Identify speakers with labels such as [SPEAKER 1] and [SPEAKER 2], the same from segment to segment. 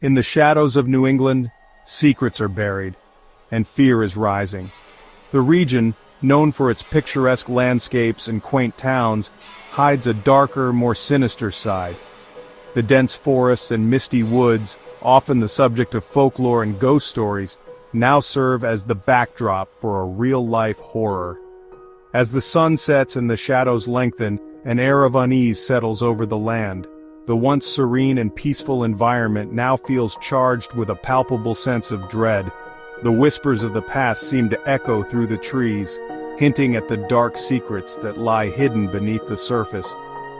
[SPEAKER 1] In the shadows of New England, secrets are buried, and fear is rising. The region, known for its picturesque landscapes and quaint towns, hides a darker, more sinister side. The dense forests and misty woods, often the subject of folklore and ghost stories, now serve as the backdrop for a real-life horror. As the sun sets and the shadows lengthen, an air of unease settles over the land. The once serene and peaceful environment now feels charged with a palpable sense of dread. The whispers of the past seem to echo through the trees, hinting at the dark secrets that lie hidden beneath the surface.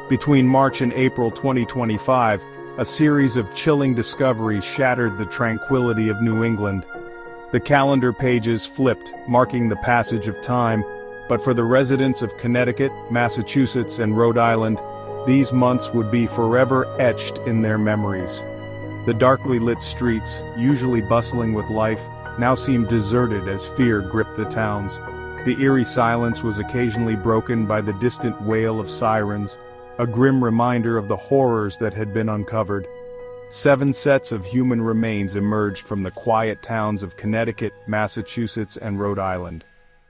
[SPEAKER 1] Between March and April 2025, a series of chilling discoveries shattered the tranquility of New England. The calendar pages flipped, marking the passage of time, but for the residents of Connecticut, Massachusetts, and Rhode Island, these months would be forever etched in their memories. The darkly lit streets, usually bustling with life, now seemed deserted as fear gripped the towns. The eerie silence was occasionally broken by the distant wail of sirens, a grim reminder of the horrors that had been uncovered. 7 sets of human remains emerged from the quiet towns of Connecticut, Massachusetts, and Rhode Island.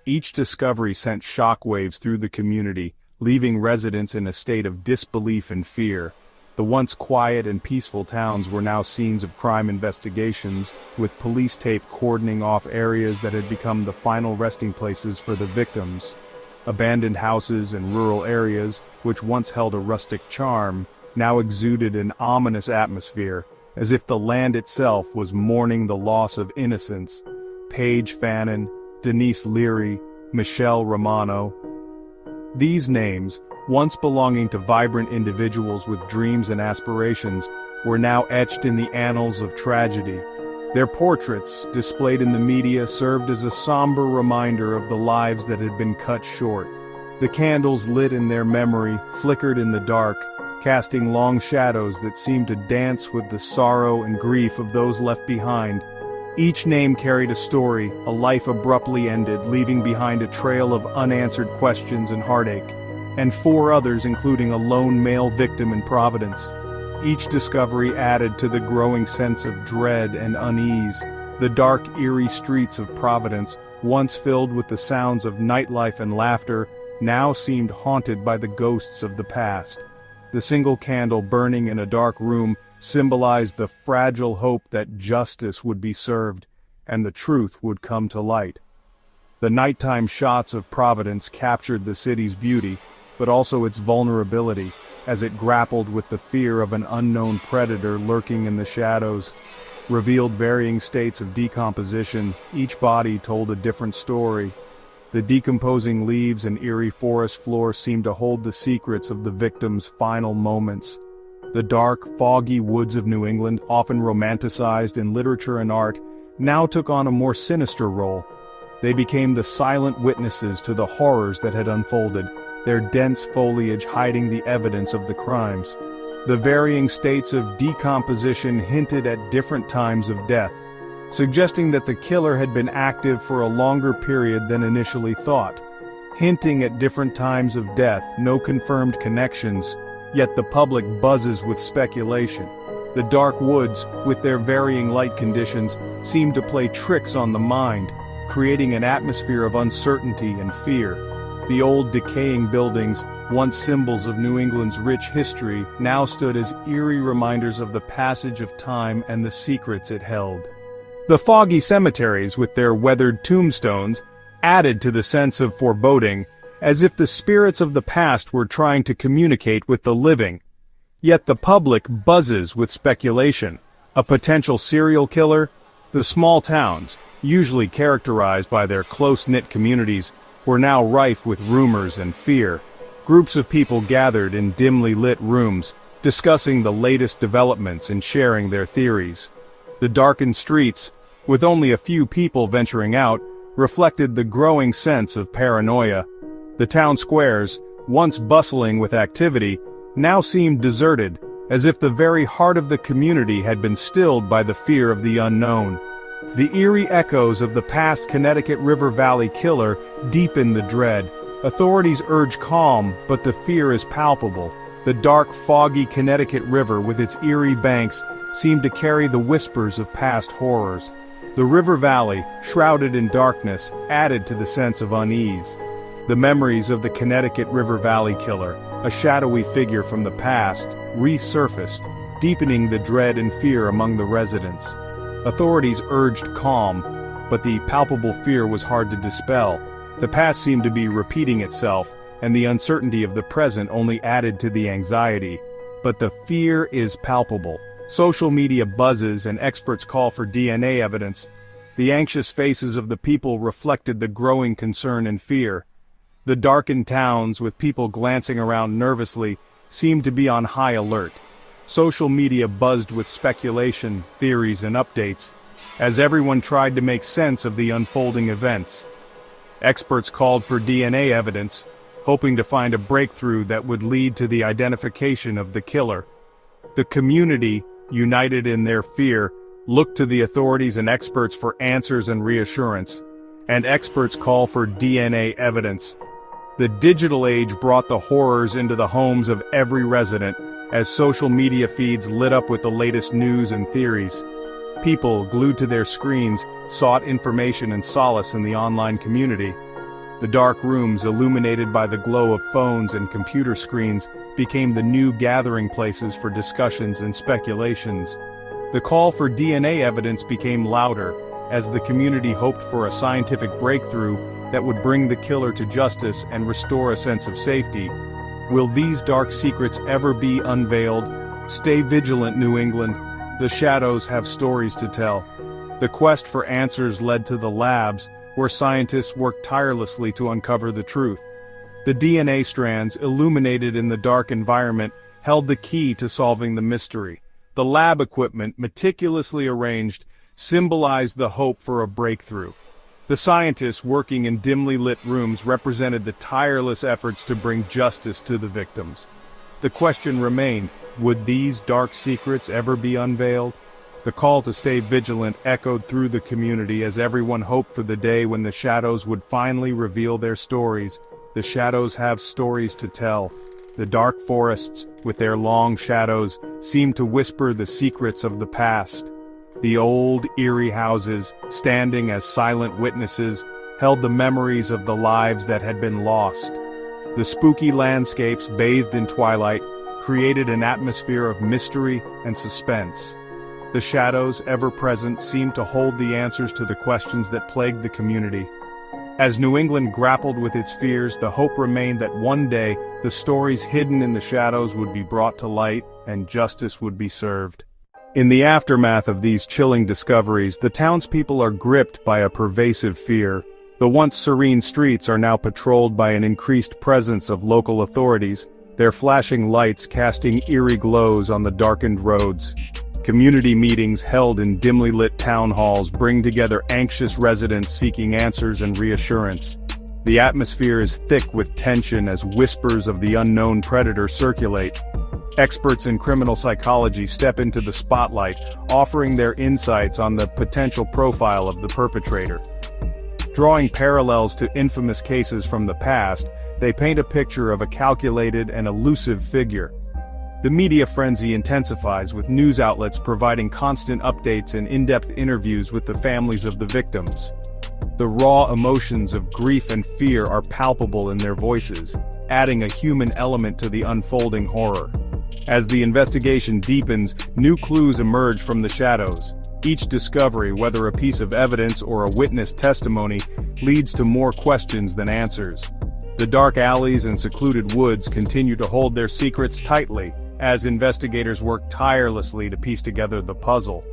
[SPEAKER 1] Each discovery sent shockwaves through the community, leaving residents in a state of disbelief and fear. The once quiet and peaceful towns were now scenes of crime investigations, with police tape cordoning off areas that had become the final resting places for the victims. Abandoned houses and rural areas, which once held a rustic charm, now exuded an ominous atmosphere, as if the land itself was mourning the loss of innocence. Paige Fannin, Denise Leary, Michelle Romano. These names, once belonging to vibrant individuals with dreams and aspirations, were now etched in the annals of tragedy. Their portraits, displayed in the media, served as a somber reminder of the lives that had been cut short. The candles lit in their memory flickered in the dark, casting long shadows that seemed to dance with the sorrow and grief of those left behind. Each name carried a story, a life abruptly ended, leaving behind a trail of unanswered questions and heartache, and 4 others including a lone male victim in Providence. Each discovery added to the growing sense of dread and unease. The dark, eerie streets of Providence, once filled with the sounds of nightlife and laughter, now seemed haunted by the ghosts of the past. The single candle burning in a dark room symbolized the fragile hope that justice would be served, and the truth would come to light. The nighttime shots of Providence captured the city's beauty, but also its vulnerability, as it grappled with the fear of an unknown predator lurking in the shadows. Revealed varying states of decomposition, each body told a different story. The decomposing leaves and eerie forest floor seemed to hold the secrets of the victims' final moments. The dark, foggy woods of New England, often romanticized in literature and art, now took on a more sinister role. They became the silent witnesses to the horrors that had unfolded, their dense foliage hiding the evidence of the crimes. The varying states of decomposition hinted at different times of death, suggesting that the killer had been active for a longer period than initially thought. Hinting at different times of death, no confirmed connections, yet the public buzzes with speculation. The dark woods, with their varying light conditions, seem to play tricks on the mind, creating an atmosphere of uncertainty and fear. The old decaying buildings, once symbols of New England's rich history, now stood as eerie reminders of the passage of time and the secrets it held. The foggy cemeteries, with their weathered tombstones, added to the sense of foreboding, as if the spirits of the past were trying to communicate with the living. Yet the public buzzes with speculation. A potential serial killer? The small towns, usually characterized by their close-knit communities, were now rife with rumors and fear. Groups of people gathered in dimly lit rooms, discussing the latest developments and sharing their theories. The darkened streets, with only a few people venturing out, reflected the growing sense of paranoia. The town squares, once bustling with activity, now seemed deserted, as if the very heart of the community had been stilled by the fear of the unknown. The eerie echoes of the past Connecticut River Valley killer deepen the dread. Authorities urge calm, but the fear is palpable. The dark, foggy Connecticut River with its eerie banks seemed to carry the whispers of past horrors. The river valley, shrouded in darkness, added to the sense of unease. The memories of the Connecticut River Valley killer, a shadowy figure from the past, resurfaced, deepening the dread and fear among the residents. Authorities urged calm, but the palpable fear was hard to dispel. The past seemed to be repeating itself, and the uncertainty of the present only added to the anxiety. But the fear is palpable. Social media buzzes and experts call for DNA evidence. The anxious faces of the people reflected the growing concern and fear. The darkened towns, with people glancing around nervously, seemed to be on high alert. Social media buzzed with speculation, theories, and updates, as everyone tried to make sense of the unfolding events. Experts called for DNA evidence, hoping to find a breakthrough that would lead to the identification of the killer. The community, united in their fear, looked to the authorities and experts for answers and reassurance. And experts call for DNA evidence. The digital age brought the horrors into the homes of every resident, as social media feeds lit up with the latest news and theories. People, glued to their screens, sought information and solace in the online community. The dark rooms, illuminated by the glow of phones and computer screens, became the new gathering places for discussions and speculations. The call for DNA evidence became louder, as the community hoped for a scientific breakthrough that would bring the killer to justice and restore a sense of safety. Will these dark secrets ever be unveiled? Stay vigilant, New England. The shadows have stories to tell. The quest for answers led to the labs, where scientists worked tirelessly to uncover the truth. The DNA strands, illuminated in the dark environment, held the key to solving the mystery. The lab equipment, meticulously arranged, symbolized the hope for a breakthrough. The scientists working in dimly lit rooms represented the tireless efforts to bring justice to the victims. The question remained, would these dark secrets ever be unveiled? The call to stay vigilant echoed through the community as everyone hoped for the day when the shadows would finally reveal their stories. The shadows have stories to tell. The dark forests, with their long shadows, seemed to whisper the secrets of the past. The old, eerie houses, standing as silent witnesses, held the memories of the lives that had been lost. The spooky landscapes, bathed in twilight, created an atmosphere of mystery and suspense. The shadows, ever present, seemed to hold the answers to the questions that plagued the community. As New England grappled with its fears, the hope remained that one day, the stories hidden in the shadows would be brought to light and justice would be served. In the aftermath of these chilling discoveries, the townspeople are gripped by a pervasive fear. The once serene streets are now patrolled by an increased presence of local authorities, their flashing lights casting eerie glows on the darkened roads. Community meetings held in dimly lit town halls bring together anxious residents seeking answers and reassurance. The atmosphere is thick with tension as whispers of the unknown predator circulate. Experts in criminal psychology step into the spotlight, offering their insights on the potential profile of the perpetrator. Drawing parallels to infamous cases from the past, they paint a picture of a calculated and elusive figure. The media frenzy intensifies, with news outlets providing constant updates and in-depth interviews with the families of the victims. The raw emotions of grief and fear are palpable in their voices, adding a human element to the unfolding horror. As the investigation deepens, new clues emerge from the shadows. Each discovery, whether a piece of evidence or a witness testimony, leads to more questions than answers. The dark alleys and secluded woods continue to hold their secrets tightly, as investigators work tirelessly to piece together the puzzle.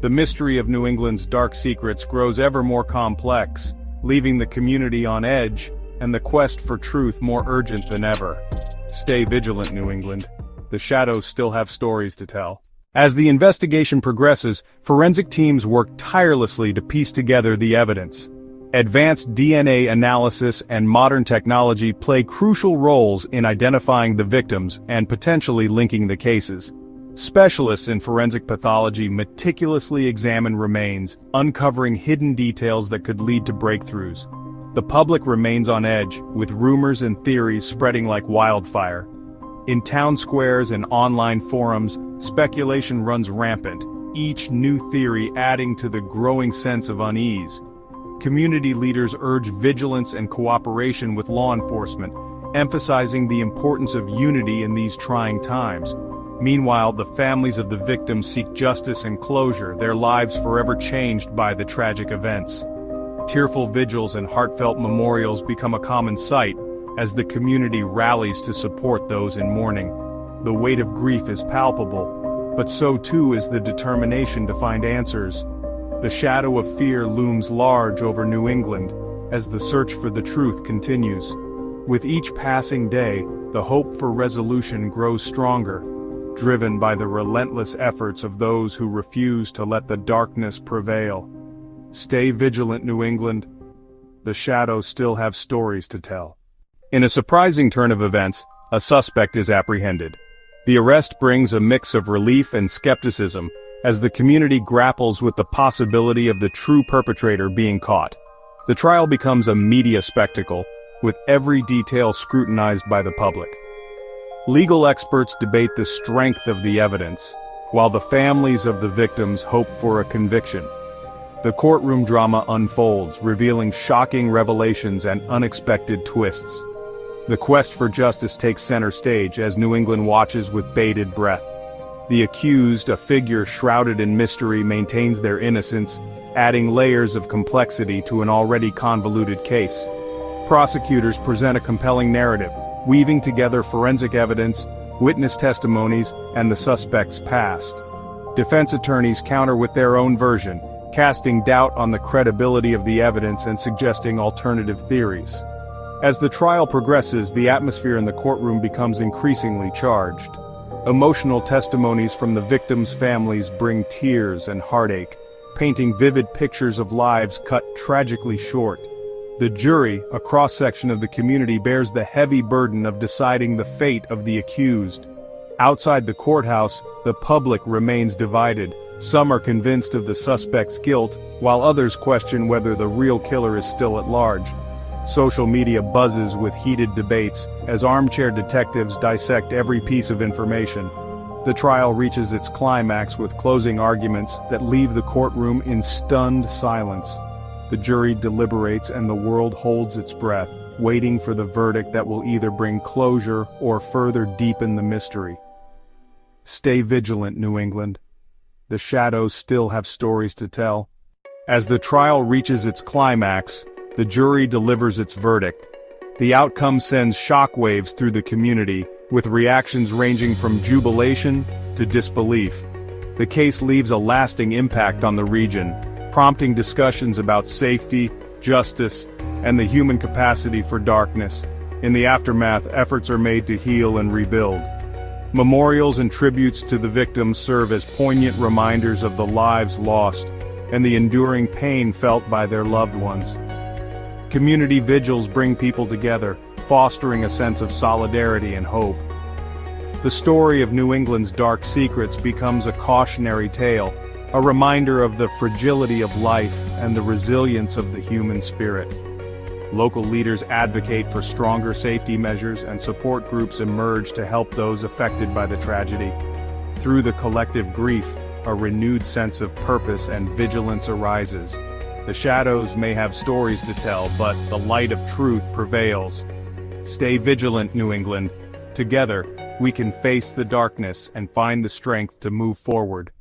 [SPEAKER 1] The mystery of New England's dark secrets grows ever more complex, leaving the community on edge, and the quest for truth more urgent than ever. Stay vigilant, New England. The shadows still have stories to tell. As the investigation progresses, forensic teams work tirelessly to piece together the evidence. Advanced DNA analysis and modern technology play crucial roles in identifying the victims and potentially linking the cases. Specialists in forensic pathology meticulously examine remains, uncovering hidden details that could lead to breakthroughs. The public remains on edge, with rumors and theories spreading like wildfire. In town squares and online forums, speculation runs rampant, each new theory adding to the growing sense of unease. Community leaders urge vigilance and cooperation with law enforcement, emphasizing the importance of unity in these trying times. Meanwhile, the families of the victims seek justice and closure, their lives forever changed by the tragic events. Tearful vigils and heartfelt memorials become a common sight as the community rallies to support those in mourning. The weight of grief is palpable, but so too is the determination to find answers. The shadow of fear looms large over New England as the search for the truth continues. With each passing day, the hope for resolution grows stronger, driven by the relentless efforts of those who refuse to let the darkness prevail. Stay vigilant, New England. The shadows still have stories to tell. In a surprising turn of events, a suspect is apprehended. The arrest brings a mix of relief and skepticism as the community grapples with the possibility of the true perpetrator being caught. The trial becomes a media spectacle, with every detail scrutinized by the public. Legal experts debate the strength of the evidence, while the families of the victims hope for a conviction. The courtroom drama unfolds, revealing shocking revelations and unexpected twists. The quest for justice takes center stage as New England watches with bated breath. The accused, a figure shrouded in mystery, maintains their innocence, adding layers of complexity to an already convoluted case. Prosecutors present a compelling narrative, weaving together forensic evidence, witness testimonies, and the suspect's past. Defense attorneys counter with their own version, casting doubt on the credibility of the evidence and suggesting alternative theories. As the trial progresses, the atmosphere in the courtroom becomes increasingly charged. Emotional testimonies from the victims' families bring tears and heartache, painting vivid pictures of lives cut tragically short. The jury, a cross-section of the community, bears the heavy burden of deciding the fate of the accused. Outside the courthouse, the public remains divided. Some are convinced of the suspect's guilt, while others question whether the real killer is still at large. Social media buzzes with heated debates as armchair detectives dissect every piece of information. The trial reaches its climax with closing arguments that leave the courtroom in stunned silence. The jury deliberates and the world holds its breath, waiting for the verdict that will either bring closure or further deepen the mystery. Stay vigilant, New England. The shadows still have stories to tell. As the trial reaches its climax, the jury delivers its verdict. The outcome sends shockwaves through the community, with reactions ranging from jubilation to disbelief. The case leaves a lasting impact on the region, prompting discussions about safety, justice, and the human capacity for darkness. In the aftermath, efforts are made to heal and rebuild. Memorials and tributes to the victims serve as poignant reminders of the lives lost and the enduring pain felt by their loved ones. Community vigils bring people together, fostering a sense of solidarity and hope. The story of New England's dark secrets becomes a cautionary tale, a reminder of the fragility of life and the resilience of the human spirit. Local leaders advocate for stronger safety measures and support groups emerge to help those affected by the tragedy. Through the collective grief, a renewed sense of purpose and vigilance arises. The shadows may have stories to tell, but the light of truth prevails. Stay vigilant, New England. Together, we can face the darkness and find the strength to move forward.